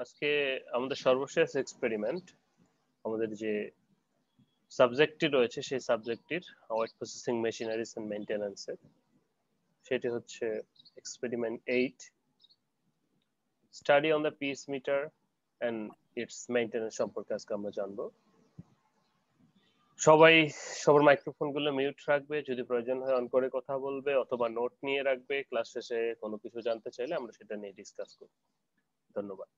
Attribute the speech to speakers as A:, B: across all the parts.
A: আজকে আমাদের সর্বশেষ এক্সপেরিমেন্ট আমাদের যে সাবজেক্টটি রয়েছে সেই সাবজেক্টটির wet processing machineries and maintenance এর সেটি হচ্ছে experiment 8 study on the PS meter and its maintenance সম্পর্কে আজকে আমরা জানবো। সবাই সবার মাইক্রোফোন গুলো মিউট রাখবে, যদি প্রয়োজন হয় অন করে কথা বলবে অথবা নোট নিয়ে রাখবে। ক্লাস শেষে কোনো কিছু জানতে চাইলে আমরা সেটা নিয়ে ডিসকাস করব। ধন্যবাদ।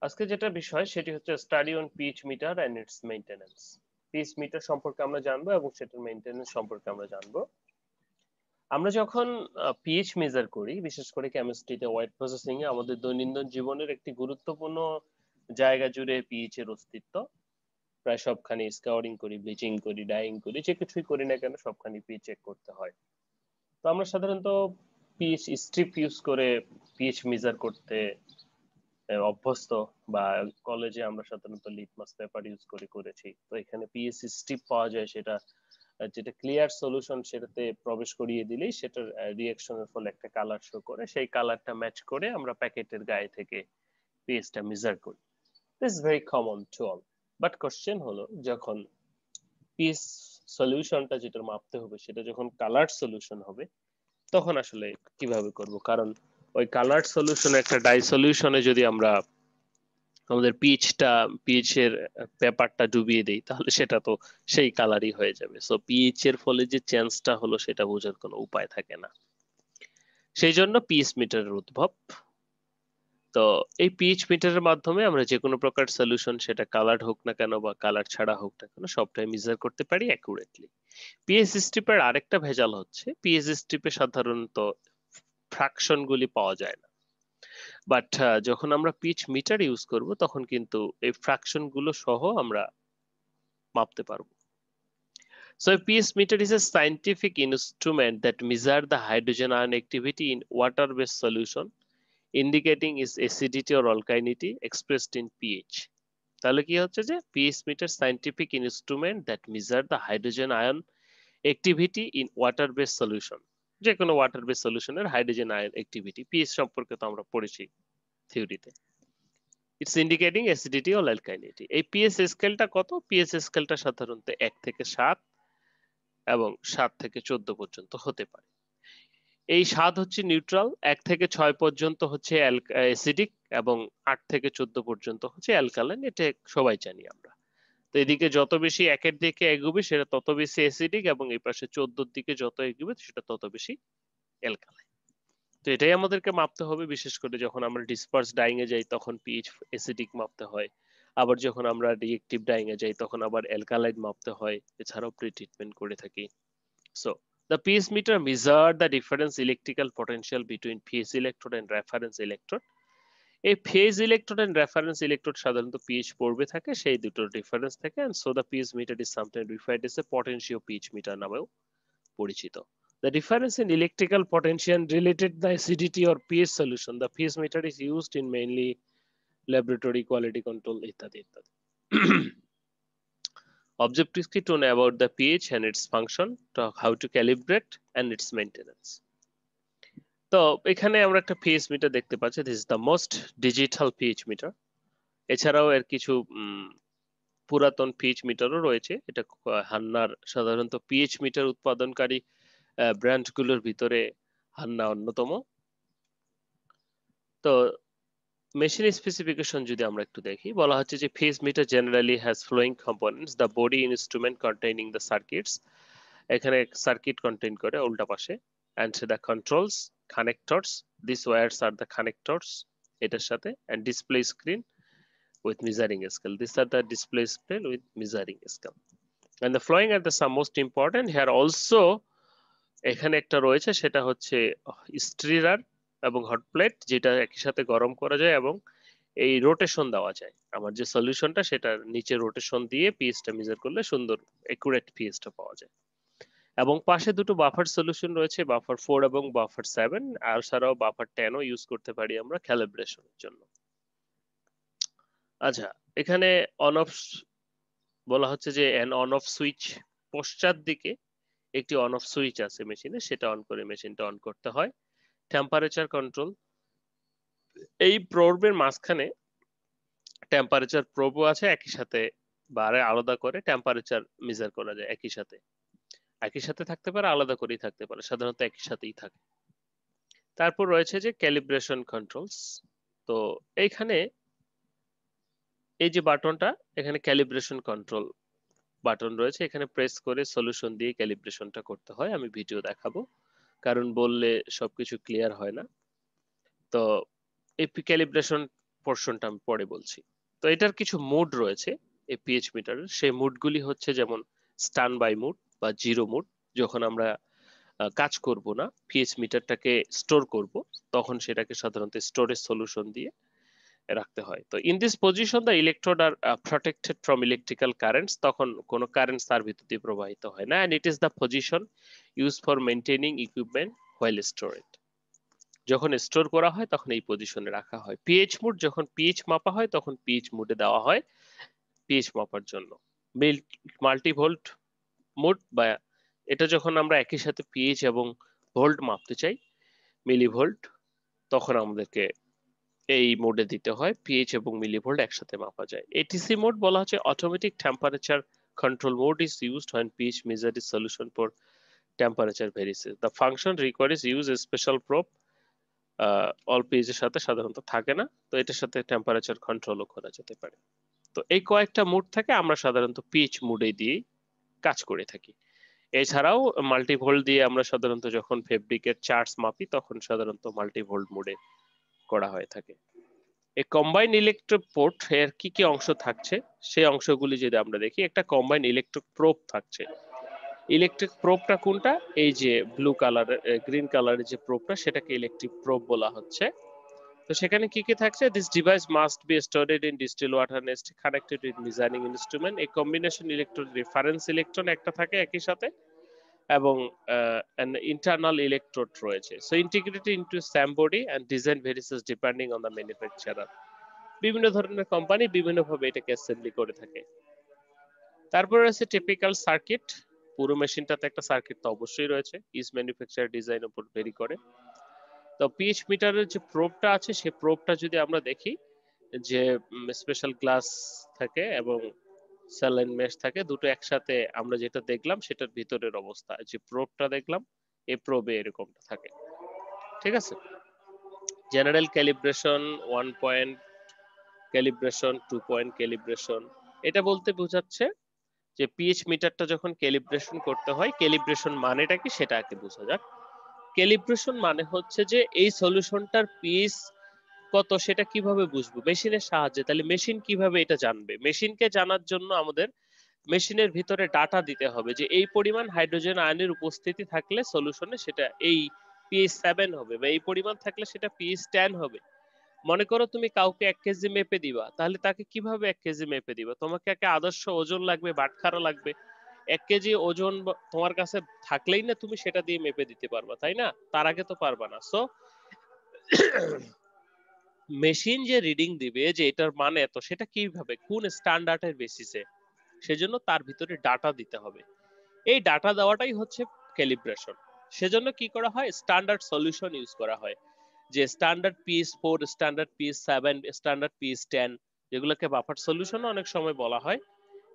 A: আজকে যেটা বিষয় সেটি হচ্ছে study on pH meter and its maintenance. PH meter সম্পর্কে আমরা জানবো এবং সেটার মেইনটেনেন্স সম্পর্কে আমরা জানবো। আমরা যখন পিএইচ মেজার করি, বিশেষ করে কেমিস্ট্রিতে ওয়েট প্রসেসিং এ, আমাদের দৈনন্দিন জীবনের একটি গুরুত্বপূর্ণ জায়গা জুড়ে পিএইচ এর অস্তিত্ব। প্রায় সবখানে স্কাউরিং করি, ব্লিচিং করি, ডাইং করি, যে কিছুই করি না কেন সবখানে পিএইচ চেক করতে হয়। তো আমরা সাধারণত পিএইচ স্ট্রিপ ইউজ করে পিএইচ মেজার করতে অভ্যস্ত, বা কলেজে আমরা সাধারণত লিটমাস পেপার ইউজ করে করেছি। তো এখানে পিএইচ স্ট্রিপ পাওয়া যায়, সেটা যেটা ক্লিয়ার সলিউশন, সেটাতে প্রবেশ করিয়ে দিলেই সেটার রিঅ্যাকশনের ফলে একটা কালার শো করে, সেই কালারটা ম্যাচ করে আমরা প্যাকেটের গায়ে থেকে পিএইচটা মেজার করি। This is very common to all. But question হলো, যখন পিএইচ সলিউশনটা যেটা মাপতে হবে সেটা যখন কালার সলিউশন হবে, তখন আসলে কিভাবে করব? কারণ ওই কালার সলিউশন একটা ডাই সলিউশনে যদি আমরা আমাদের পিএইচ এর পেপারটা ডুবিয়ে দেই, তাহলে সেটা তো সেই কালারই হয়ে যাবে। সো পিএইচ এর ফলে যে চেঞ্জটা হলো সেটা বোঝার কোনো উপায় থাকে না। সেই জন্য পিএইচ মিটারের উদ্ভব। তো এই পিএইচ মিটারের মাধ্যমে আমরা যে কোনো প্রকার সলিউশন, সেটা কালার হোক না কেন বা কালার ছাড়া হোক না কেন, সবটাই মেজার করতে পারি অ্যাকুরেটলি। পিএইচ স্ট্রিপের আরেকটা ভেজাল হচ্ছে, পিএইচ স্ট্রিপে সাধারণত ফ্র্যাকশন গুলি পাওয়া যায় না। বাট যখন আমরা পিএইচ মিটার ইউজ করব, তখন কিন্তু এই ফ্র্যাকশন গুলো সহ আমরা মাপতে পারবো। So a pH meter is a scientific instrument that measures the hydrogen ion activity in water-based solution, indicating its acidity or alkalinity expressed in pH. তাহলে কি হচ্ছে যে pH meter scientific instrument that measure the hydrogen ion activity in water-based solution. যে কোনো water-based solution এর hydrogen ion activity, pH সম্পর্কে তো আমরা পড়েছি থিওরিতে। It's indicating acidity or alkalinity. এই পিএইচ স্কেলটা কত? পিএইচ স্কেলটা সাধারণত 1 থেকে 7 এবং 7 থেকে 14 পর্যন্ত হতে পারে। এই 7 হচ্ছে নিউট্রাল, 1 থেকে 6 পর্যন্ত হচ্ছে অ্যাসিডিক এবং 8 থেকে 14 পর্যন্ত হচ্ছে অ্যালকালাইন। এটা সবাই জানি আমরা। তো এদিকে যত বেশি 1 এর দিকে এগোবে সেটা তত বেশি অ্যাসিডিক, এবং এই পাশে 14 এর দিকে যত এগোবে সেটা তত বেশি অ্যালকালাইন। তো এটাই আমাদেরকে মাপতে হবে, বিশেষ করে যখন আমরা ডিসপার্স ডাইং এ যাই তখন পিএইচ অ্যাসিডিক মাপতে হয়, আবার যখন আমরা রিঅ্যাকটিভ ডাইং এ যাই তখন আবার অ্যালকালাইন মাপতে হয়, এছাড়াও প্রি ট্রিটমেন্ট করে থাকি। So the pH meter measure the difference electrical potential between phase electrode and reference electrode. এই phase electrode and reference electrode সাধারণত pH পড়বে থাকে, সেই দুটোর ডিফারেন্স থাকে, and so the pH meter is sometimes referred as a potentio pH meter নামেও পরিচিত। The difference in electrical potential related the acidity or pH solution. The pH meter is used in mainly laboratory quality control ইত্যাদি ইত্যাদি। Objective is to know about the pH and its function, to how to calibrate and its maintenance. তো এখানে আমরা একটা pH metre দেখতে পাচ্ছি, this is the most digital pH meter. এছাড়াও এর কিছু পুরাতন pH মিটারও রয়েছে। এটা হান্নার সাধারণত pH মিটার উৎপাদনকারী ব্র্যান্ড গুলোর ভিতরে হান্না অন্যতম। তো মেশিন স্পেসিফিকেশন যদি আমরা একটু দেখি, বলা হচ্ছে যে phase meter generally has flowing components, the body instrument containing the circuits, এখানে সার্কিট কন্টেইন করে উল্টা পাশে, and the controls, connectors, these wires are the connectors এটার সাথে, and display screen with measuring scale, these are the display screen with measuring scale, and the flowing are the some most important here also। এখানে একটা রয়েছে, সেটা হচ্ছে স্ট্রিরার এবং hot plate, যেটা একই সাথে গরম করা যায় এবং এই রোটেশন দেওয়া যায়। আমার যে সলিউশনটা সেটার নিচে রোটেশন দিয়ে পিএইচটা মেজার করলে সুন্দর একুরেট পিএইচটা পাওয়া যায়। এবং পাশে দুটো বাফার সলিউশন রয়েছে, বাফার 4 এবং বাফার 7, আর ছাড়াও বাফার 10 ও ইউজ করতে পারি আমরা ক্যালিব্রেশনের জন্য। আচ্ছা, এখানে অন অফ বলা হচ্ছে যে এন অন অফ সুইচ, পশ্চাৎ দিকে একটি অন অফ সুইচ আছে মেশিনে, সেটা অন করে মেশিনটা অন করতে হয়। টেম্পারেচার কন্ট্রোল, এই প্রোবের মাঝখানে টেম্পারেচার প্রোবও আছে, একই সাথে বারে আলাদা করে টেম্পারেচার মেজার করা যায় একই সাথে। একই সাথে থাকতে পারে, আলাদা করেই থাকতে পারে, সাধারণত একই সাথেই থাকে। তারপর রয়েছে যে ক্যালিব্রেশন কন্ট্রোলস। তো এইখানে এই যে বাটনটা, এখানে ক্যালিব্রেশন কন্ট্রোল বাটন রয়েছে, এখানে প্রেস করে সলিউশন দিয়ে ক্যালিব্রেশনটা করতে হয়। আমি ভিডিও দেখাবো, কারণ বললে সবকিছু ক্লিয়ার হয় না। তো এই ক্যালিব্রেশন পোর্শনটা আমি পরে বলছি। তো এটার কিছু মুড রয়েছে এই পিএইচ মিটারের। সেই মুডগুলি হচ্ছে যেমন স্টান বাই মুড বা জিরো মুড। যখন আমরা কাজ করব না, পিএইচ মিটারটাকে স্টোর করব, তখন সেটাকে সাধারণত স্টোরেজ সলিউশন দিয়ে রাখতে হয়। তো in this position the electrode are protected from electrical currents, তখন কোনো কারেন্ট তার ভিতর দিয়ে প্রবাহিত হয় না। And it is the position use for maintaining equipment while stored. যখন স্টোর করা হয় তখন এই পজিশনে রাখা হয়। পিএইচ মোড, যখন পিএইচ মাপা হয় তখন পিএইচ মোডে দেওয়া হয় পিএইচ মাপার জন্য। মাল্টি ভোল্ট মোড, বা এটা যখন আমরা একই সাথে পিএইচ এবং ভোল্ট মাপতে চাই, মিলি ভোল্ট, তখন আমাদেরকে এই মোডে দিতে হয়। পিএইচ এবং মিলি ভোল্ট একসাথে মাপা যায়। এটিসি মোড বলা হচ্ছে automatic temperature control mode, is used when pH measure is solution for temperature varies. The function requires use a special probe, all pH এর সাথে সাধারণত থাকে না, তো এটার সাথে টেম্পারেচার কন্ট্রোলও করা যেতে পারে। তো এই কয়েকটা মুড থাকে, আমরা সাধারণত পিএইচ মুডে দিয়ে কাজ করে থাকি। এছাড়াও মাল্টিভোল্ট দিয়ে আমরা সাধারণত যখন ফেব্রিকের চার্জ মাপি তখন সাধারণত মাল্টিভোল্ট মুডে করা হয়ে থাকে। এই কম্বাইন ইলেকট্রিক পোর্ট এর কি কি অংশ থাকছে সেই অংশগুলি যদি আমরা দেখি, একটা কম্বাইন ইলেকট্রিক প্রোব থাকছে। ইলেকট্রিক প্রোবটা কোনটা? এই যে ব্লু কালারের, গ্রিন কালারের যে প্রোবটা, সেটাকে ইলেকট্রিক প্রোব বলা হচ্ছে। তো সেখানে কি কি থাকছে? This device must be stored in distil water nest connected with measuring instrument. এই কম্বিনেশন ইলেকট্রন রেফারেন্স ইলেকট্রন একটা থাকে একই সাথে, এবং ইন্টারনাল ইলেকট্রোড রয়েছে। So integrated into same body and design varies depending on the manufacturer. বিভিন্ন ধরনের company বিভিন্নভাবে এটাকে অ্যাসেম্বলি করে থাকে। তারপরে রয়েছে টিপিক্যাল সার্কিট। পুরো মেশিনটাতে একটা সার্কিট তো অবশ্যই রয়েছে, ইজ ম্যানুফ্যাকচার ডিজাইন উপর ভেরি করে। তো পিএইচ মিটারের যে প্রোবটা আছে, সেই প্রোবটা যদি আমরা দেখি, যে স্পেশাল গ্লাস থাকে এবং স্যালাইন মেশ থাকে, দুটো একসাথে আমরা যেটা দেখলাম সেটার ভিতরের অবস্থা, যে প্রোবটা দেখলাম, এই প্রোবে এরকমটা থাকে। ঠিক আছে। General calibration, 1 point calibration, 2 point calibration. এটা বলতে বোঝাচ্ছে যে পিএইচ মিটারটা যখন ক্যালিব্রেশন করতে হয়, ক্যালিব্রেশন মানেটা কি সেটা আগে বোঝা যাক। ক্যালিব্রেশন মানে হচ্ছে যে এই সলিউশনটার পিএইচ কত সেটা কিভাবে বুঝবো? মেশিনের সাহায্যে। তাহলে মেশিন কিভাবে এটা জানবে? মেশিনকে জানার জন্য আমাদের মেশিনের ভিতরে ডাটা দিতে হবে যে এই পরিমাণ হাইড্রোজেন আয়নের উপস্থিতি থাকলে সলিউশনে সেটা এই পিএইচ 7 হবে, বা এই পরিমাণ থাকলে সেটা পিএইচ 10 হবে। মনে করো তুমি কাউকে 1 কেজি মেপে দিবা, তাহলে তাকে কিভাবে 1 কেজি মেপে দিবা? তোমাকে একটা আদর্শ ওজন লাগবে, বাটখারা লাগবে। 1 কেজি ওজন তোমার কাছে থাকলেই না তুমি সেটা দিয়ে মেপে দিতে পারবা, তাই না? তার আগে তো পারবা না। সো মেশিন যে রিডিং দিবে যে এটার মানে এত, সেটা কিভাবে, কোন স্ট্যান্ডার্ডের বেসিসে, সেজন্য তার ভিতরে ডাটা দিতে হবে। এই ডাটা দেওয়াটাই হচ্ছে ক্যালিব্রেশন। সেজন্য কি করা হয়? স্ট্যান্ডার্ড সলিউশন ইউজ করা হয়, যে স্ট্যান্ডার্ড পিএস4, স্ট্যান্ডার্ড পিএস7, স্ট্যান্ডার্ড পিএস10, যেগুলোকে বাফার সলিউশন অনেক সময় বলা হয়।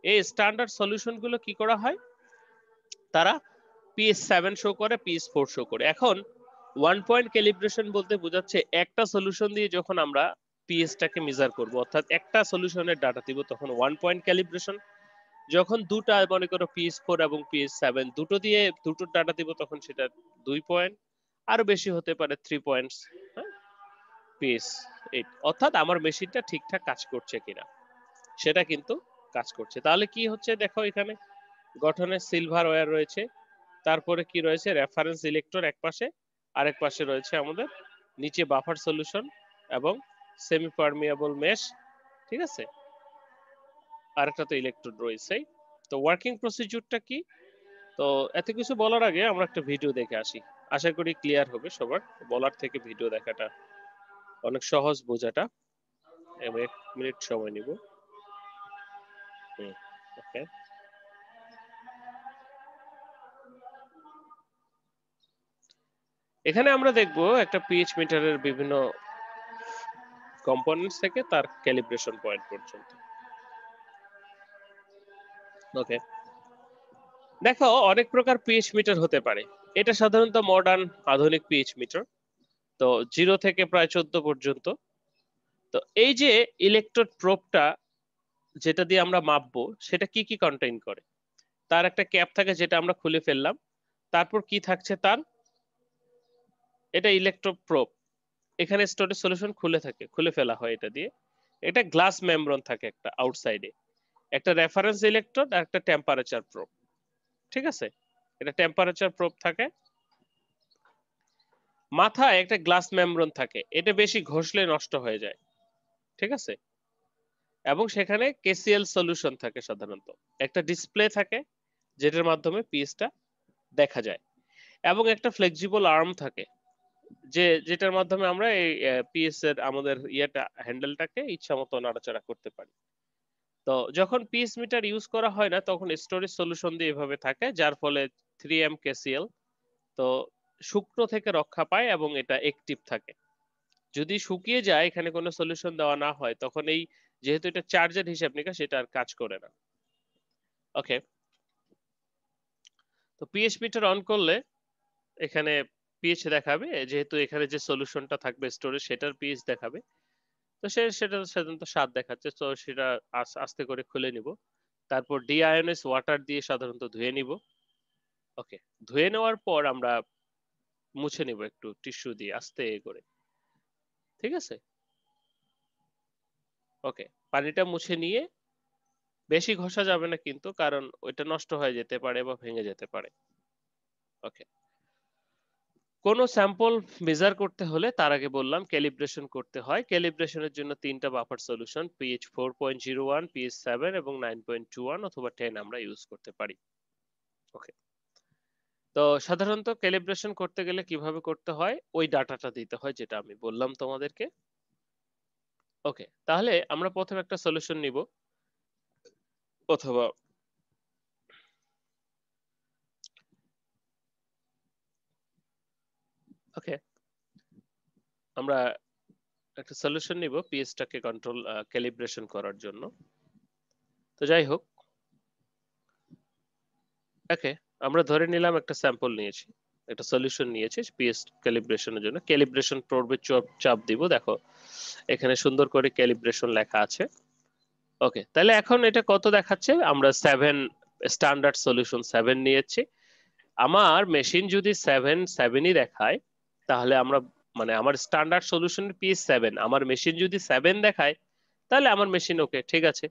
A: এই স্ট্যান্ডার্ড সলিউশন গুলো কি করা হয়? তারা পিএস7 শো করে, পিএস4 শো করে। এখন 1 পয়েন্ট ক্যালিব্রেশন বলতে বোঝাচ্ছে একটা সলিউশন দিয়ে যখন আমরা পিএসটাকে মেজার করব, অর্থাৎ একটা সলিউশনের ডাটা দিব, তখন 1 পয়েন্ট ক্যালিব্রেশন। যখন দুটা, মনে করো পিএস4 এবং পিএস7, দুটো দিয়ে দুটোর ডাটা দিব, তখন সেটা 2 পয়েন্ট, আরো বেশি হতে পারে 3 পয়েন্টস। হ্যাঁ, পিএস8, অর্থাৎ আমার মেশিনটা ঠিকঠাক কাজ করছে কিনা সেটা কিন্তু কাজ করছে। তাহলে কি হচ্ছে দেখো, এখানে গঠনে সিলভার ওয়্যার রয়েছে, তারপরে কি রয়েছে? রেফারেন্স ইলেকট্রন এক পাশে, আরেক পাশে রয়েছে আমাদের নিচে বাফার সলিউশন এবং সেমি পারমিয়েবল মেশ। ঠিক আছে, আরেকটা তো ইলেকট্রোড রয়েছে। তো ওয়ার্কিং প্রসিডিউরটা কি? তো এত কিছু বলার আগে আমরা একটা ভিডিও দেখে আসি, আশা করি ক্লিয়ার হবে সবার। বলার থেকে ভিডিও দেখাটা অনেক সহজ বোঝাটা। আমি 1 মিনিট সময় নিব। ওকে, এখানে আমরা দেখব একটা পিএইচ মিটারের বিভিন্ন কম্পোনেন্টস থেকে তার ক্যালিব্রেশন পয়েন্ট পর্যন্ত। ওকে, দেখো অনেক প্রকার পিএইচ মিটার হতে পারে। এটা সাধারণত মডার্ন আধুনিক পিএইচ মিটার, তো 0 থেকে প্রায় 14 পর্যন্ত। তো এই যে ইলেকট্রোড প্রোবটা যেটা দিয়ে আমরা মাপবো সেটা কি কি কন্টেইন করে, তার একটা ক্যাপ থাকে যেটা আমরা খুলে ফেললাম। তারপর কি থাকছে তার, এটা ইলেকট্রোড প্রোব, এখানে স্টোরেজ সলিউশন খুলে ফেলা হয় এটা দিয়ে। এটা গ্লাস মেমব্রেন থাকে একটা আউটসাইডে, একটা রেফারেন্স ইলেকট্রোড আর একটা টেম্পারেচার প্রোব। ঠিক আছে, এটা টেম্পারেচার প্রোব থাকে। মাথায় একটা গ্লাস মেমব্রেন থাকে, এটা বেশি ঘষলে নষ্ট হয়ে যায়। ঠিক আছে, এবং সেখানে কেসিএল সলিউশন থাকে সাধারণত। একটা ডিসপ্লে থাকে যেটার মাধ্যমে পিএইচটা দেখা যায়, এবং একটা ফ্লেক্সিবল আর্ম থাকে যেটার মাধ্যমে আমরা এই পিএস এর আমাদের হ্যান্ডেলটাকে ইচ্ছা মতো নাড়াচাড়া করতে পারি। তো যখন পিএস মিটার ইউজ করা হয় না তখন স্টোরেজ সলিউশন দিয়ে এভাবে থাকে, যার ফলে 3M কেসিএল তো শুকনো থেকে রক্ষা পায় এবং এটা অ্যাক্টিভ থাকে। যদি শুকিয়ে যায়, এখানে কোনো সলিউশন দেওয়া না হয়, তখন এই যেহেতু এটা চার্জের হিসাব নিকাশ, সেটা আর কাজ করে না। ওকে, তো পিএইচ মিটার অন করলে এখানে পিএইচ দেখাবে, যেহেতু এখানে যে সলিউশনটা থাকবে স্টোরেজ সেটার পিএইচ দেখাবে। তো সেটা সাধারণত 7 দেখাচ্ছে, তো সেটা আস্তে করে খুলে নিব। তারপর ডিআইএনএস ওয়াটার দিয়ে সাধারণত ধুয়ে নিব। ওকে, ধুয়ে নেওয়ার পর আমরা মুছে নিব একটু টিস্যু দিয়ে আস্তে করে। ঠিক আছে, ওকে, পানিটা মুছে নিয়ে, বেশি ঘষা যাবে না কিন্তু, কারণ ওইটা নষ্ট হয়ে যেতে পারে বা ভেঙে যেতে পারে। ওকে, কোন স্যাম্পল মেজার করতে হলে তার আগে বললাম ক্যালিব্রেশন করতে হয়। ক্যালিব্রেশনের জন্য 3টা বাফার সলিউশন পিএইচ 4.01, পিএইচ 7 এবং 9.21 অথবা 10 আমরা ইউজ করতে পারি। ওকে, তো সাধারণত ক্যালিব্রেশন করতে গেলে কিভাবে করতে হয়, ওই ডাটাটা দিতে হয় যেটা আমি বললাম তোমাদেরকে। ওকে, তাহলে আমরা প্রথমে একটা সলিউশন নিব, অথবা ওকে, আমরা একটা সলিউশন নিব পিএইচটাকে কন্ট্রোল ক্যালিব্রেশন করার জন্য। তো যাই হোক, ওকে, আমরা ধরে নিলাম একটা স্যাম্পল নিয়েছি, একটা সলিউশন নিয়েছি পিএইচ ক্যালিব্রেশনের জন্য। ক্যালিব্রেশন প্রোবে চাপ দিব, দেখো এখানে সুন্দর করে ক্যালিব্রেশন লেখা আছে। ওকে, তাহলে এখন এটা কত দেখাচ্ছে, আমরা 7 স্ট্যান্ডার্ড সলিউশন 7 নিয়েছি। আমার মেশিন যদি 7ই দেখায়, তাহলে আমরা মানে আমার স্ট্যান্ডার্ড সলিউশনের পিএইচ 7, আমার মেশিন যদি 7 দেখায় তাহলে আমার মেশিন ওকে, ঠিক আছে।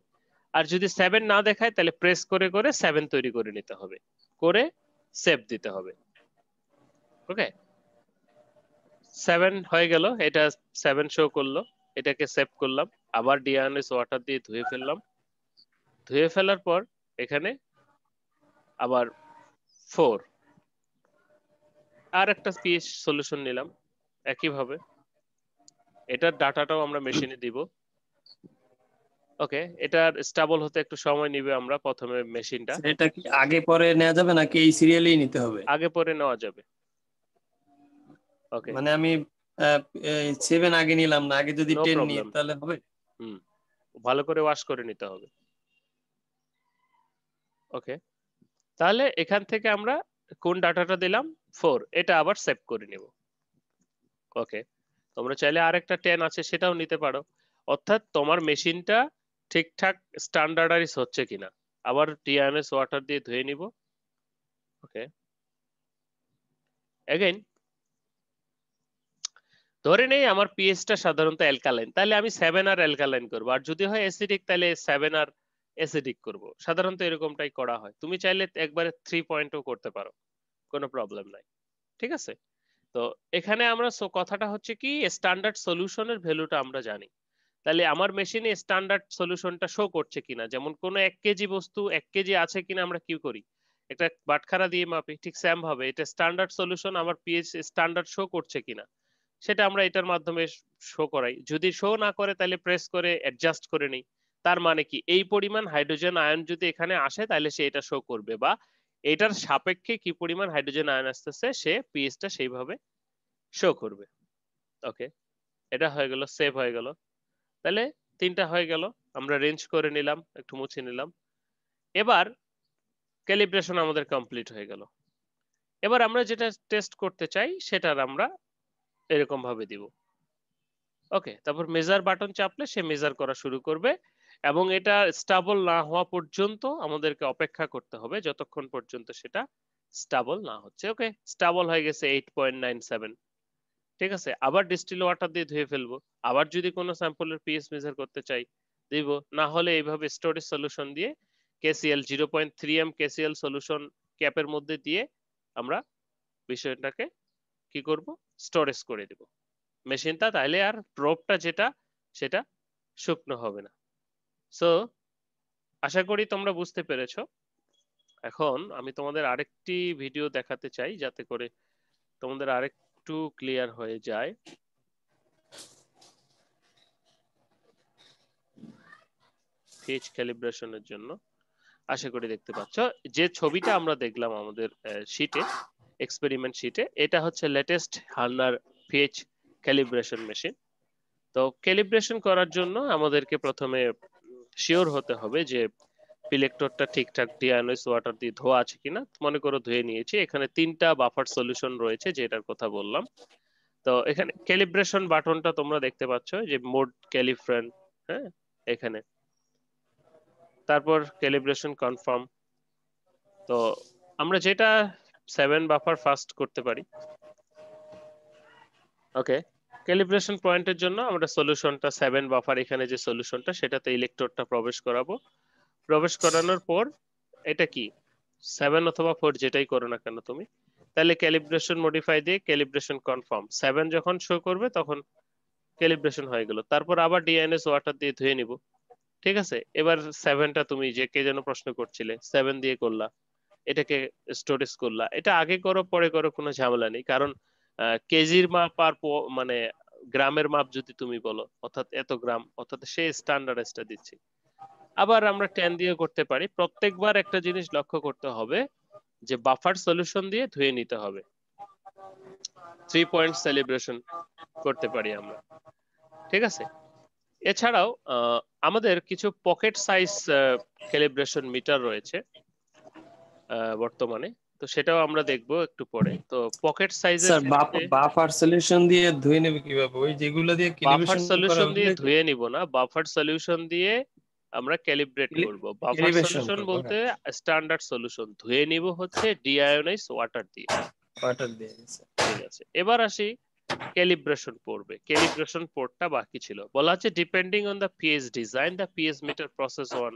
A: আর যদি 7 না দেখায় তাহলে প্রেস করে করে 7 তৈরি করে নিতে হবে, করে সেভ দিতে হবে। ওকে, 7 হয়ে গেল, এটা 7 শো করলো, এটাকে সেভ করলাম। আবার ডিআরএনএস ওয়াটার দিয়ে ধুয়ে ফেললাম। ধুয়ে ফেলার পর এখানে আবার 4 আর একটা পিএইচ সলিউশন নিলাম একইভাবে। এটার ডাটাটাও আমরা মেশিনে দিব। ওকে, এটার স্টেবল হতে একটু সময় নিবে, আমরা প্রথমে মেশিনটা
B: এটা কি আগে পরে নেওয়া যাবে নাকি এই সিরিয়ালেই নিতে হবে?
A: আগে পরে নেওয়া যাবে। ওকে,
B: মানে আমি 7 আগে নিলাম না, আগে যদি
A: নো
B: 10 নিই
A: প্রবলেম।
B: তাহলে হবে?
A: হুম, ভালো করে ওয়াশ করে নিতে হবে। ওকে, তাহলে এখান থেকে আমরা কোন ডাটাটা দিলাম 4, এটা আবার সেভ করে নিব। ওকে, তোমরা চাইলে আরেকটা 10 আছে সেটাও নিতে পারো, অর্থাৎ তোমার মেশিনটা ঠিকঠাক স্ট্যান্ডার্ডাইজ হচ্ছে কিনা। আবার টিআরএস ওয়াটার দিয়ে ধুয়ে নিব। ওকে, এগেইন ধরে নেই আমার পিএইচটা সাধারণত অ্যালকালাইন, তাহলে আমি 7 আর অ্যালকালাইন করব, আর যদি হয় অ্যাসিডিক তাহলে 7 আর অ্যাসিডিক করব। সাধারণত এরকমটাই করা হয়, তুমি চাইলে একবারে 3 পয়েন্টও করতে পারো, কোনো প্রবলেম নাই। ঠিক আছে, তো এখানে আমরা কথাটা হচ্ছে কি, স্ট্যান্ডার্ড সলিউশনের ভ্যালুটা আমরা জানি। তাহলে আমার মেশিনে স্ট্যান্ডার্ড সলিউশনটা শো করছে কিনা, যেমন কোনো 1 কেজি বস্তু 1 কেজি আছে কিনা আমরা কি করি, একটা বাটখারা দিয়ে মাপি, ঠিক সেম ভাবে এটা স্ট্যান্ডার্ড সলিউশন আমার পিএইচ স্ট্যান্ডার্ড শো করছে কিনা সেটা আমরা এটার মাধ্যমে শো করাই। যদি শো না করে তাহলে প্রেস করে অ্যাডজাস্ট করে নিই। তার মানে কি, এই পরিমাণ হাইড্রোজেন আয়ন যদি এখানে আসে তাহলে সে এটা শো করবে, বা এটার সাপেক্ষে কি পরিমাণ হাইড্রোজেন আয়ন আসতেছে সে পিএইচটা সেইভাবে শো করবে। ওকে, এটা হয়ে গেল, সেভ হয়ে গেল। তাহলে 3টা হয়ে গেল, আমরা রেঞ্জ করে নিলাম, একটু মুছে নিলাম। এবার ক্যালিব্রেশন আমাদের কমপ্লিট হয়ে গেল। এবার আমরা যেটা টেস্ট করতে চাই সেটার আমরা এরকম ভাবে দিব। ওকে, তারপর মেজার বাটন চাপলে সে মেজার করা শুরু করবে এবং এটা স্টেবল না হওয়া পর্যন্ত আমাদেরকে অপেক্ষা করতে হবে যতক্ষণ পর্যন্ত সেটা স্টেবল না হচ্ছে। ওকে, স্টেবল হয়ে গেছে 8.97। ঠিক আছে, আবার ডিস্টিল ওয়াটার দিয়ে ধুয়ে ফেলবো। আবার যদি কোনো স্যাম্পলের পিএইচ মেজার করতে চাই দিব, না হলে এইভাবে স্টোরেজ সলিউশন দিয়ে কেসিএল 0.3 কেসিএল সলিউশন ক্যাপের মধ্যে দিয়ে আমরা বিষয়টাকে কি করব, স্টোরেজ করে দিব মেশিনটা, তাইলে আর প্রোবটা যেটা সেটা শুকনো হবে না। সো আশা করি তোমরা বুঝতে পেরেছো। এখন আমি তোমাদের আরেকটি ভিডিও দেখাতে চাই যাতে করে তোমাদের আরেকটু ক্লিয়ার হয়ে যায়। পিএইচ ক্যালিব্রেশনের জন্য আশা করি দেখতে পাচ্ছ যে ছবিটা আমরা দেখলাম আমাদের শীটে, এক্সপেরিমেন্ট শীটে, এটা হচ্ছে লেটেস্ট হার্নার পিএইচ ক্যালিব্রেশন মেশিন। তো ক্যালিব্রেশন করার জন্য আমাদেরকে প্রথমে শিওর হতে হবে যে ইলেকট্রোডটা ঠিকঠাক ডিআয়নাইজ ওয়াটার দিয়ে ধোয়া আছে কিনা। মনে করো ধুয়ে নিয়েছি, এখানে 3টা বাফার সলিউশন রয়েছে যেটার কথা বললাম। তো এখানে ক্যালিব্রেশন বাটনটা তোমরা দেখতে পাচ্ছ যে মোড ক্যালিফ্রেন, হ্যাঁ এখানে, তারপর ক্যালিব্রেশন কনফার্ম। তো আমরা যেটা 7 বাফার ফাস্ট করতে পারি। ওকে, ক্যালিব্রেশন পয়েন্টের জন্য আমরা সলিউশনটা 7 বাফার, এখানে যে সলিউশনটা সেটাতে ইলেকট্রোডটা প্রবেশ করাবো। প্রবেশ করানোর পর এটা কি 7 অথবা 4 যেটাই করো না কেন তুমি, তাহলে ক্যালিব্রেশন মডিফাই দিয়ে ক্যালিব্রেশন কনফার্ম 7 যখন শো করবে তখন ক্যালিব্রেশন হয়ে গেল। তারপর আবার ডিএনএস ওয়াটার দিয়ে ধুয়ে নিব। ঠিক আছে, এবার 7টা তুমি যে কে যেন প্রশ্ন করছিলে 7 দিয়ে করলা, এটাকে স্টোরেজ করলা, এটা আগে করো পরে করো কোনো ঝামেলা নেই, কারণ কেজির মাপ আর মানে গ্রামের মাপ যদি তুমি বলো, অর্থাৎ এত গ্রাম, অর্থাৎ সেই স্ট্যান্ডার্ডাইজটা দিচ্ছি। আবার আমরা 10 দিয়ে করতে পারি। প্রত্যেকবার একটা জিনিস লক্ষ্য করতে হবে যে বাফার সলিউশন দিয়ে ধুয়ে নিতে হবে। 3 পয়েন্ট সেলিব্রেশন করতে পারি আমরা। ঠিক আছে, এছাড়াও আমাদের কিছু পকেট সাইজ ক্যালিব্রেশন মিটার রয়েছে বর্তমানে, তো সেটাও আমরা দেখবো একটু পরে। তো পকেট সাইজের
B: স্যার
A: ক্ষেত্রে
B: বাফার সলিউশন দিয়ে ধুয়ে নেবে কিভাবে? ওই যেগুলো দিয়ে
A: বাফার
B: ক্যালিব্রেশন করা
A: সলিউশন দিয়ে
B: ওগুলো
A: ধুয়ে নিব না, বাফার সলিউশন দিয়ে আমরা ক্যালিব্রেট করব। বাফার
B: ক্যালিব্রেশন
A: সলিউশন
B: করবো,
A: বলতে
B: হ্যাঁ,
A: স্ট্যান্ডার্ড সলিউশন, ধুয়ে নিব হচ্ছে ডিআয়োনাইজ ওয়াটার দিয়ে।
B: ওয়াটার দিয়ে স্যার।
A: ঠিক আছে, এবার আসি ক্যালিব্রেশন পড়বে। ক্যালিব্রেশন পোর্টটা বাকি ছিল, বলা আছে depending on the pH design the pH metre process one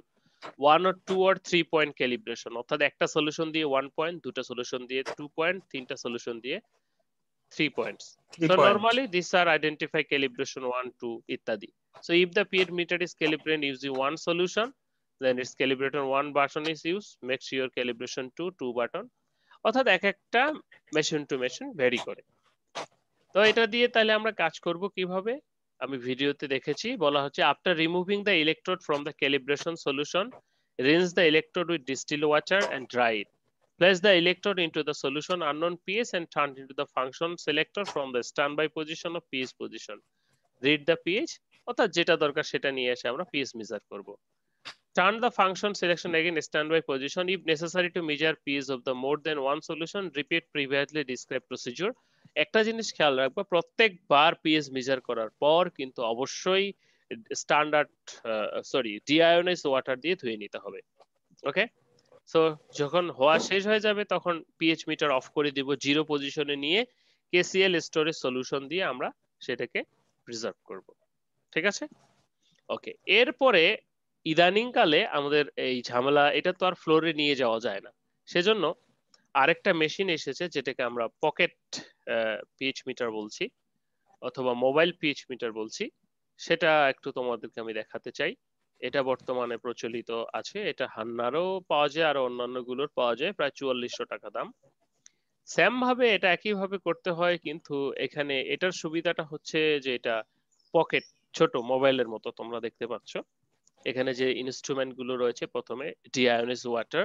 A: or 2 or 3 point calibration, অর্থাৎ একটা সলিউশন দিয়ে 1 পয়েন্ট, দুটা সলিউশন দিয়ে 2 পয়েন্ট, তিনটা সলিউশন দিয়ে 3 points.
B: 3
A: So
B: point.
A: normally these are identify calibration 1, 2 ইত্যাদি। So if the pH meter is calibrated using one solution, then its calibration 1 button is used. Make sure calibration 2 button. অর্থাৎ এক একটা machine two machine vary করে। তো এটা দিয়ে তাহলে আমরা কাজ করব কিভাবে, আমি ভিডিওতে দেখেছি, বলা হচ্ছে after removing the electrode from the calibration solution, rinse the electrode with distilled water and dry it. Place the electrode into the solution unknown pH and turn into the function selector from the standby position of pH position. Read the pH, অর্থাৎ যেটা দরকার সেটা নিয়ে এসে আমরা pH measure করব। Turn the function selection again standby position. If necessary to measure pH of the more than one solution, repeat previously described procedure. একটা জিনিস খেয়াল রাখবো, প্রত্যেকবার পিএইচ মেজার করার পর কিন্তু অবশ্যই স্ট্যান্ডার্ড ডিআয়োনাইজ ওয়াটার দিয়ে ধুয়ে নিতে হবে। ওকে, সো যখন হওয়া শেষ হয়ে যাবে তখন পিএইচ মিটার অফ করে দিব, জিরো পজিশনে নিয়ে কেসিএল স্টোরেজ সলিউশন দিয়ে আমরা সেটাকে প্রিজার্ভ করব। ঠিক আছে, ওকে। এরপরে ইদানিং কালে আমাদের এই ঝামেলা, এটা তো আর ফ্লোরে নিয়ে যাওয়া যায় না, সেজন্য আরেকটা মেশিন এসেছে যেটাকে আমরা পকেট পিএইচ মিটার বলছি অথবা মোবাইল পিএইচ মিটার বলছি। সেটা একটু তোমাদেরকে আমি দেখাতে চাই। এটা বর্তমানে প্রচলিত আছে, এটা হান্নারও পাওয়া যায় আর অন্যান্য গুলোর পাওয়া যায়, প্রায় 4400 টাকা দাম। সেম ভাবে এটা একই ভাবে করতে হয়, কিন্তু এখানে এটার সুবিধাটা হচ্ছে যে এটা পকেট, ছোট মোবাইলের মতো তোমরা দেখতে পাচ্ছ। এখানে যে ইনস্ট্রুমেন্ট গুলো রয়েছে, প্রথমে ডিআয়োনাইজ water,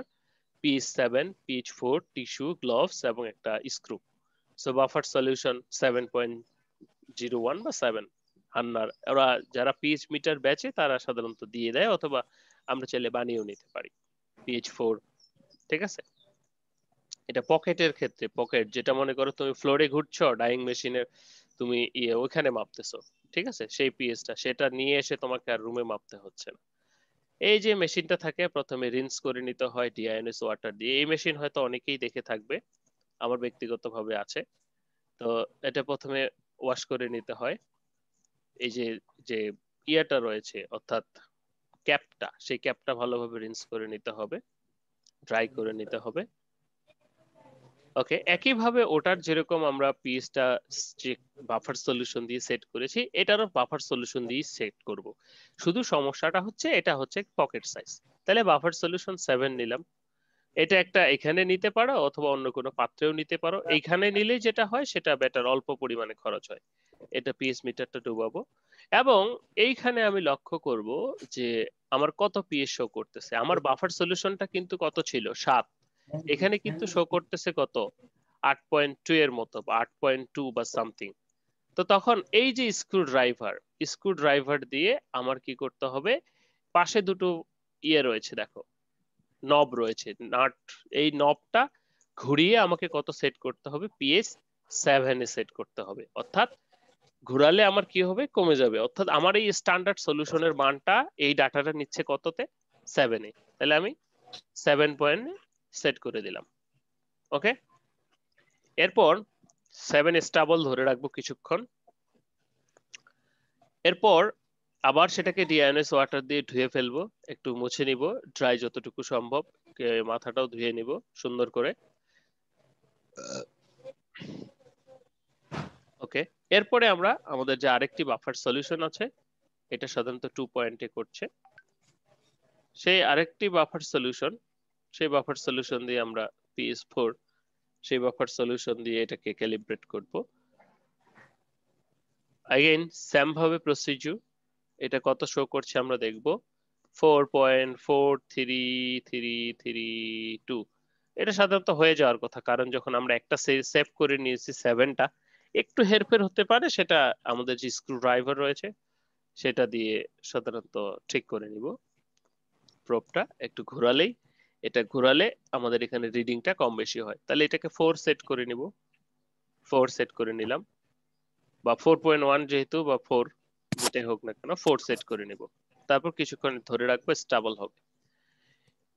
A: PH7, PH4, tissue, gloves এবং একটা স্ক্রু। সো বাফার সলিউশন 7.01 বা 7 হান্নার ওরা যারা পিএইচ মিটার বেচে তারা সাধারণত দিয়ে দেয়, অথবা আমরা চাইলে বানিয়েও নিতে পারি PH4। ঠিক আছে, এটা পকেটের ক্ষেত্রে, পকেট যেটা মনে করো তুমি ফ্লোরে ঘুরছো ডাইং মেশিনের, তুমি ওইখানে মাপতেছো, ঠিক আছে, সেই পিএইচটা সেটা নিয়ে এসে তোমাকে আর রুমে মাপতে হচ্ছে না। এই যে মেশিনটা থাকে প্রথমে রিন্স করে নিতে হয় ডিআইএনএস ওয়াটার দিয়ে। এই মেশিন হয়তো অনেকেই দেখে থাকবে, আমার ব্যক্তিগতভাবে আছে। তো এটা প্রথমে ওয়াশ করে নিতে হয়। এই যে যে ইয়াটা রয়েছে অর্থাৎ ক্যাপটা, সেই ক্যাপটা ভালোভাবে রিন্স করে নিতে হবে, ড্রাই করে নিতে হবে। ওকে, একইভাবে ওটার যেরকম আমরা পিএইচটা বাফার সলিউশন দিয়ে সেট করেছি, এটারও বাফার সলিউশন দিয়ে সেট করব। শুধু সমস্যাটা হচ্ছে এটা হচ্ছে পকেট সাইজ। তাহলে বাফার সলিউশন 7 নিলাম। এটা একটা এখানে নিতে পারো অথবা অন্য কোনো পাত্রেও নিতে পারো। এইখানে নিলে যেটা হয় সেটা বেটার, অল্প পরিমাণে খরচ হয়। এটা পিএইচ মিটারটা ডুবাবো এবং এইখানে আমি লক্ষ্য করব যে আমার কত পিএইচ শো করতেছে। আমার বাফার সলিউশনটা কিন্তু কত ছিল, 7। এখানে কিন্তু শো করতেছে কত, 8.2 এর মতো, বা 8.2 বা সামথিং। তো তখন এই যে স্ক্রু ড্রাইভার দিয়ে আমার কি করতে হবে, পাশে দুটো রয়েছে দেখো, নব রয়েছে, নাট। এই নবটা ঘুরিয়ে আমাকে কত সেট করতে হবে, PH7 এ সেট করতে হবে। অর্থাৎ ঘুরালে আমার কি হবে, কমে যাবে। অর্থাৎ আমার এই স্ট্যান্ডার্ড সলিউশনের মানটা এই ডাটাটা নিচ্ছে কততে, 7 এ। তাহলে আমি 7 পয়েন্ট সেট করে দিলাম। ওকে, এরপর 7 স্টেবল ধরে রাখবো কিছুক্ষণ। এরপর আবার সেটাকে ডিআইএনএস ওয়াটার দিয়ে ধুয়ে ফেলবো, একটু মুছে নিব, ড্রাই যতটুকু সম্ভব। মাথাটাও ধুয়ে নিব সুন্দর করে। ওকে, এরপরে আমরা আমাদের যে আরেকটি বাফার সলিউশন আছে, এটা সাধারণত 2 পয়েন্টে করছে, সেই আরেকটি বাফার সলিউশন, সেই বাফার সলিউশন দিয়ে আমরা PS4, সেই বাফার সলিউশন দিয়ে এটাকে ক্যালিব্রেট করব। अगेन সেম ভাবে প্রসিডিউর। এটা কত শো করছে আমরা দেখব, 4.433332। এটা সাধারণত হয়ে যাওয়ার কথা, কারণ যখন আমরা একটা সেভ করে নিয়েছি 7টা, একটু হেরফের হতে পারে, সেটা আমাদের যে স্ক্রু ড্রাইভার রয়েছে সেটা দিয়ে সাধারণত ঠিক করে নিব। প্রবটা একটু ঘোরালেই, এটা ঘোরালে আমাদের এখানে রিডিংটা কম বেশি হয়। তাহলে এটাকে 4 সেট করে নিব, 4 সেট করে নিলাম, বা 4.1 যেহেতু, বা 4 যেটাই হোক না কেন, 4 সেট করে নিব। তারপর কিছুক্ষণ ধরে রাখবো, স্টেবল হবে।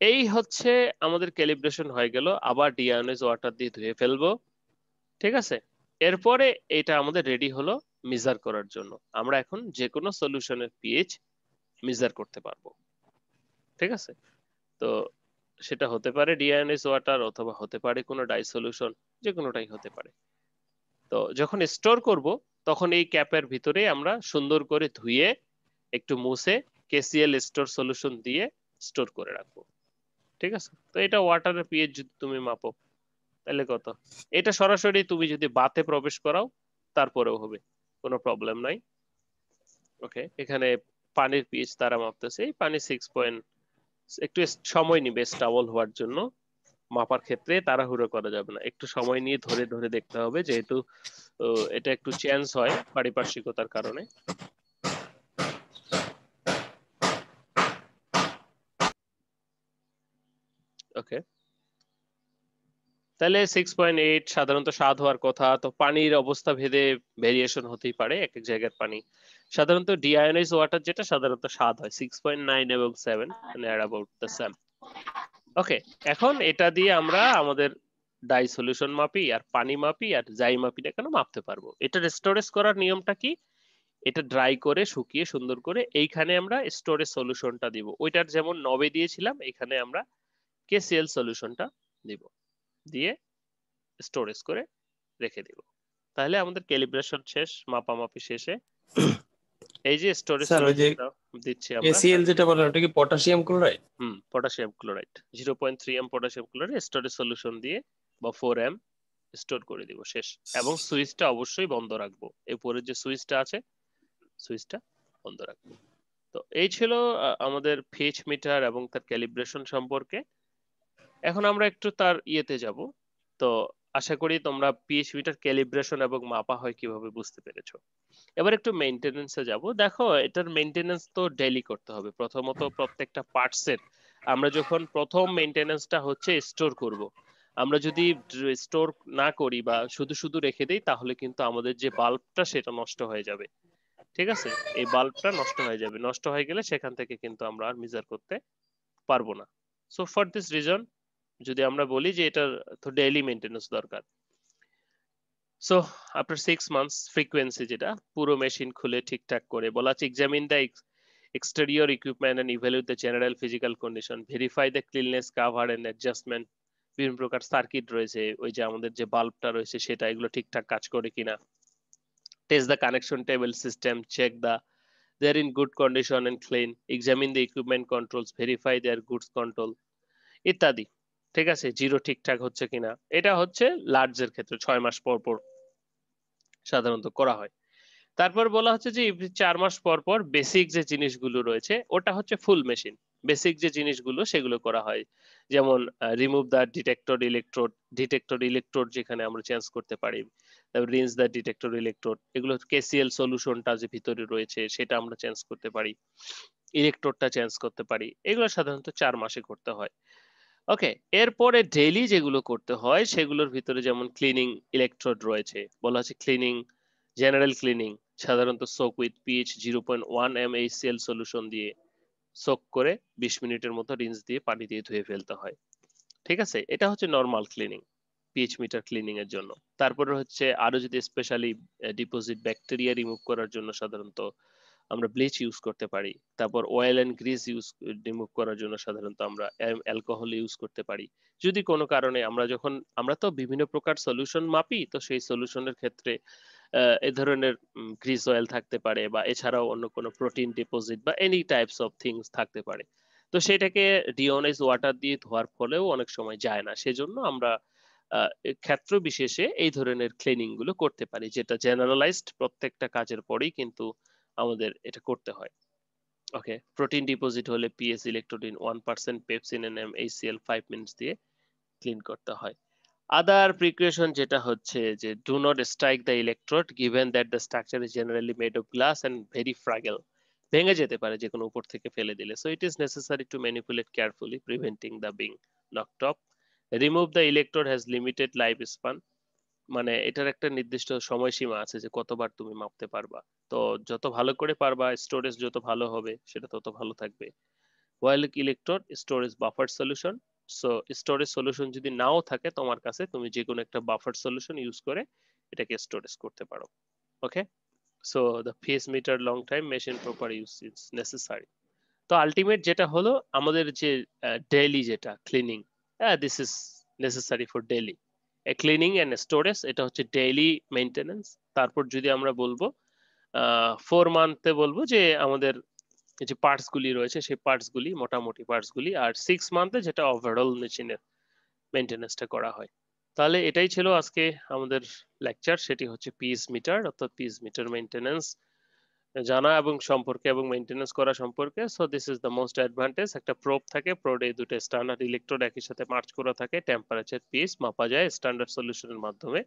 A: এই হচ্ছে আমাদের ক্যালিব্রেশন হয়ে গেল। আবার ডিআইএনএস ওয়াটার দিয়ে ধুয়ে ফেলবো, ঠিক আছে। এরপরে এটা আমাদের রেডি হলো মেজার করার জন্য। আমরা এখন যে কোনো সলিউশনের পিএইচ মেজার করতে পারবো, ঠিক আছে। তো সেটা হতে পারে ডিআইএনএস ওয়াটার, অথবা হতে পারে কোনো ডাই সলিউশন, যে কোনোটাই হতে পারে। তো যখন স্টোর করব তখন এই ক্যাপের ভিতরে আমরা সুন্দর করে ধুয়ে একটু মুছে কেসিএল স্টোর সলিউশন দিয়ে স্টোর করে রাখবো, ঠিক আছে। তো এটা ওয়াটারের পিএইচ যদি তুমি মাপো তাহলে কত, এটা সরাসরি তুমি যদি বাতে প্রবেশ করাও তারপরেও হবে, কোনো প্রবলেম নাই। ওকে, এখানে পানির পিএইচ তারা মাপতেছে, এই পানি 6 একটু সময় নিবে স্টেবল হওয়ার জন্য। মাপার ক্ষেত্রে তাড়াহুড়ো করা যাবে না, একটু সময় নিয়ে ধরে ধরে দেখতে হবে, যেহেতু এটা একটু চেঞ্জ হয় পারিপার্শ্বিকতার কারণে। ওকে, তাহলে 6.8 সাধারণত 7 হওয়ার কথা। তো পানির অবস্থা ভেদে ভেরিয়েশন হতেই পারে, এক এক জায়গার পানি। সাধারণত ডিআয়োনাইজ ওয়াটার যেটা সাধারণত 7 হয়, 6.9 এবং 7 মানে অ্যাবাউট দ্য সেম। ওকে, এখন এটা দিয়ে আমরা আমাদের ডাই সলিউশন মাপি আর পানি মাপি আর যাই মাপি না কেন মাপতে পারবো। এটা স্টোরেজ করার নিয়মটা কি, এটা ড্রাই করে শুকিয়ে সুন্দর করে এইখানে আমরা স্টোরেজ সলিউশনটা দিব। ওইটার যেমন নবে দিয়েছিলাম, এখানে আমরা কেসিএল সলিউশনটা দিব, দিয়ে স্টোরেজ করে রেখে দিব। তাহলে আমাদের ক্যালিব্রেশন শেষ, মাপামাপি শেষে এই যে স্টোরেজ
B: স্যার ওই যে
A: সলিউশনটা দিচ্ছি আমরা।
B: এসিএল যেটা বলেন ওটা কি potassium chloride?
A: Potassium chloride 0.3 potassium chloride storage solution দিয়ে, বা 4 স্টোর করে দিব, শেষ। এবং সুইচটা অবশ্যই বন্ধ রাখবো, এরপরে যে সুইচটা আছে সুইচটা বন্ধ রাখবো। তো এই ছিল আমাদের পিএইচ মিটার এবং তার ক্যালিব্রেশন সম্পর্কে। এখন আমরা একটু তার ইয়েতে যাব। তো আশা করি তোমরা পিএইচ মিটার ক্যালিব্রেশন এবং মাপা হয় কিভাবে বুঝতে পেরেছো। এবার একটু মেইনটেনেন্সে যাব। দেখো এটার মেইনটেনেন্স তো ডেইলি করতে হবে। প্রথমত প্রত্যেকটা পার্টসের আমরা যখন প্রথম মেইনটেনেন্সটা হচ্ছে স্টোর করব। আমরা যদি স্টোর না করি বা শুধু শুধু রেখে দেই তাহলে কিন্তু আমাদের যে বাল্বটা সেটা নষ্ট হয়ে যাবে। ঠিক আছে, এই বাল্বটা নষ্ট হয়ে যাবে, নষ্ট হয়ে গেলে সেখান থেকে কিন্তু আমরা আর মেজার করতে পারবো না। সো ফর দিস রিজন যদি আমরা বলি যে এটার তো ডেইলি মেইনটেনেন্স দরকার। সো আফটার 6 মান্থস ফ্রিকোয়েন্সি যেটা পুরো মেশিন খুলে ঠিকঠাক করে বলা আছে examine the exterior equipment and evaluate the general physical condition, verify the cleanliness, cover and adjustment। বিভিন্ন প্রকার সার্কিট রয়েছে, ওই যে আমাদের যে বাল্বটা রয়েছে সেটা, এগুলো ঠিকঠাক কাজ করে কিনা। Test the connection table system, check the they are in good condition and clean, examine the equipment controls, verify their goods control ইত্যাদি। ঠিক আছে, জিরো ঠিকঠাক হচ্ছে কিনা। এটা হচ্ছে লার্জের ক্ষেত্রে 6 মাস পর পর সাধারণত করা হয়। তারপর বলা হচ্ছে যে 4 মাস পর পর বেসিক যে জিনিসগুলো রয়েছে ওটা হচ্ছে ফুল মেশিন। বেসিক যে জিনিসগুলো সেগুলো করা হয়, যেমন রিমুভ দা ডিটেক্টর ইলেকট্রোড যেখানে আমরা চেঞ্জ করতে পারি, তারপর রিন্স দা ডিটেক্টর ইলেকট্রোড, এগুলো কেসিএল সলিউশনটা যে ভিতরে রয়েছে সেটা আমরা চেঞ্জ করতে পারি, ইলেকট্রোডটা চেঞ্জ করতে পারি। এগুলো সাধারণত 4 মাসে করতে হয়। ওকে, এরপরে ডেইলি যেগুলো করতে হয় সেগুলোর ভিতরে যেমন ক্লিনিং ইলেকট্রোড রয়েছে, বলা হচ্ছে ক্লিনিং, জেনারেল ক্লিনিং, সাধারণত soak with pH 0.1 mHCl solution দিয়ে সোক করে 20 মিনিটের মতো রিন্স দিয়ে পানি দিয়ে ধুয়ে ফেলতে হয়। ঠিক আছে, এটা হচ্ছে normal cleaning, pH metre cleaning এর জন্য। তারপরে হচ্ছে আরো যদি স্পেশালি ডিপোজিট ব্যাকটেরিয়া রিমুভ করার জন্য সাধারণত আমরা ব্লিচ ইউজ করতে পারি। তারপর অয়েল এন্ড গ্রিস রিমুভ করার জন্য সাধারণত আমরা অ্যালকোহল ইউজ করতে পারি। যদি কোনো কারণে আমরা তো বিভিন্ন প্রকার সলিউশন মাপি, তো সেই সলিউশনের ক্ষেত্রে এ ধরনের গ্রিস অয়েল থাকতে পারে, বা এছাড়াও অন্য কোনো প্রোটিন ডিপোজিট বা এনি টাইপস অফ থিংস থাকতে পারে। তো সেটাকে ডিওনাইজ ওয়াটার দিয়ে ধোয়ার ফলেও অনেক সময় যায় না, সেজন্য আমরা ক্ষেত্র বিশেষে এই ধরনের ক্লিনিং গুলো করতে পারি, যেটা জেনারেলাইজড প্রত্যেকটা কাজের পরেই কিন্তু আমাদের এটা করতে হয়। ওকে, প্রোটিন ডিপোজিট হলে পিএস ইলেকট্রোডিন 1%, পেপসিন এন্ড HCl 5 মিনিটস দিয়ে ক্লিন করতে হয়। আদার প্রিকশন যেটা হচ্ছে যে do not strike the electrode given that the structure is generally made of glass and very fragile. ভেঙে যেতে পারে যে কোনো উপর থেকে ফেলে দিলে। So it is necessary to manipulate carefully preventing the being knocked off. Remove the electrode has limited life span, মানে এটার একটা নির্দিষ্ট সময়সীমা আছে যে কতবার তুমি মাপতে পারবা। তো যত ভালো করে পারবা, স্টোরেজ যত ভালো হবে সেটা তত ভালো থাকবে। While electrode storage buffer solution, so storage solution যদি নাও থাকে তোমার কাছে, তুমি যে কোনো একটা বাফার সলিউশন ইউজ করে এটাকে স্টোরেজ করতে পারো। Okay, so the face meter long time machine proper use is necessary. তো আলটিমেট যেটা হলো আমাদের যে ডেইলি যেটা cleaning, this is necessary for daily cleaning and storage, এটা হচ্ছে ডেইলি মেইনটেনেন্স। তারপর যদি আমরা বলবো 4 মান্থে বলবো যে আমাদের যে পার্টস গুলি রয়েছে সেই পার্টস গুলি, মোটামুটি পার্টস গুলি, আর 6 মান্থে যেটা ওভারঅল মেশিনের মেইনটেনেন্সটা করা হয়। তাহলে এটাই ছিল আজকে আমাদের লেকচার, সেটি হচ্ছে পিএস মিটার অর্থাৎ পিএস মিটার মেইনটেনেন্স জানা এবং সম্পর্কে এবং মেইনটেনেন্স করা সম্পর্কে। So this is the most advantage. একটা প্রোব থাকে, প্রোবে দুটো স্ট্যান্ডার্ড ইলেকট্রোড একই সাথে মার্চ করা থাকে, টেম্পারেচার পিএইচ মাপা যায় স্ট্যান্ডার্ড সলিউশনের মাধ্যমে,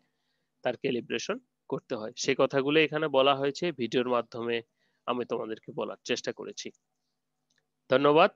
A: তার ক্যালিব্রেশন করতে হয়। সেই কথাগুলো এখানে বলা হয়েছে ভিডিওর মাধ্যমে, আমি তোমাদেরকে বলার চেষ্টা করেছি। ধন্যবাদ।